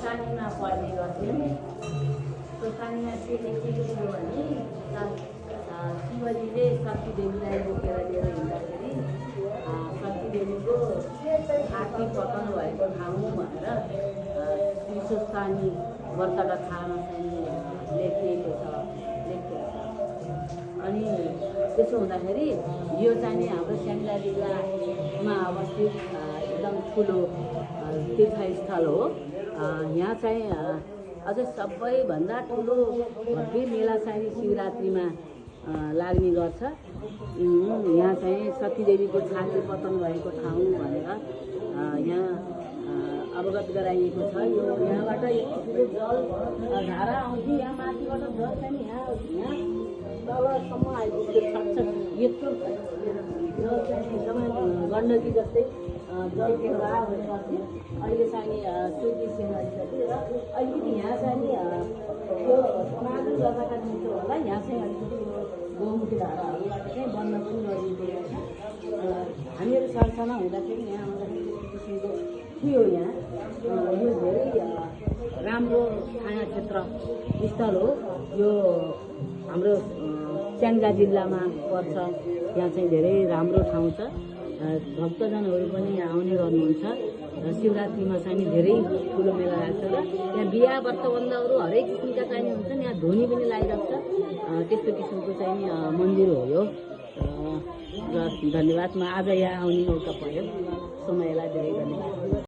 सोसानीमा पढ्ने गर्थ्यौँ। सोसानीमा चाहिँ के थियो भने शिवजीले शक्तिदेवीलाई बोकेर लिएर हिँड्दाखेरि शक्तिदेवीको छाती पतन भएको ठाउँ भनेर सोसानी वर्तका थाहामा चाहिँ लेखिएको छ। अनि त्यसो हुँदाखेरि यो चाहिँ हाम्रो स्याङ्जा जिल्लामा अवस्थित एकदम ठुलो तीर्थस्थल हो। यहाँ चाहिँ अझ सबैभन्दा ठुलो भव्य मेला चाहिँ शिवरात्रिमा लाग्ने गर्छ। यहाँ चाहिँ सतीदेवीको छाती पतन भएको ठाउँ भनेर यहाँ अवगत गराइएको छ। यो यहाँबाट ठुलो जल धारा आउँथ्यो। यहाँ माथिबाट जल चाहिँ यहाँ तलसम्म आइपुग्थ्यो। यत्रो जल चाहिँ एकदमै गण्डकी जस्तै जल प्रवाह भइसक्यो। अहिले चाहिँ सुकिसिम भइसक्यो र अलिकति यहाँ चाहिँ त्यो समाजले गर्दाका दिन्थ्यो होला। यहाँ चाहिँ अलिकति गौमुखी धाराहरूबाट चाहिँ बन्द पनि गरिएको रहेछ। हामीहरू सरसना हुँदाखेरि यहाँ आउँदाखेरि किसिमको थियो। यहाँ यो धेरै राम्रो छाया क्षेत्र स्थल हो। यो हाम्रो स्याङ्जा जिल्लामा पर्छ। यहाँ चाहिँ धेरै राम्रो ठाउँ छ। भक्तजनहरू पनि यहाँ आउने गर्नुहुन्छ। शिवरात्रिमा चाहिँ धेरै ठुलो मेला लाग्छ र यहाँ बिहा व्रतबन्धहरू हरेक किसिमका चाहिने हुन्छन्। यहाँ ध्वनि पनि लागिरहेको छ। त्यस्तो किसिमको चाहिँ मन्दिर हो यो। र धन्यवाद। म आज यहाँ आउने मौका पर्यो। समयलाई धेरै धन्यवाद।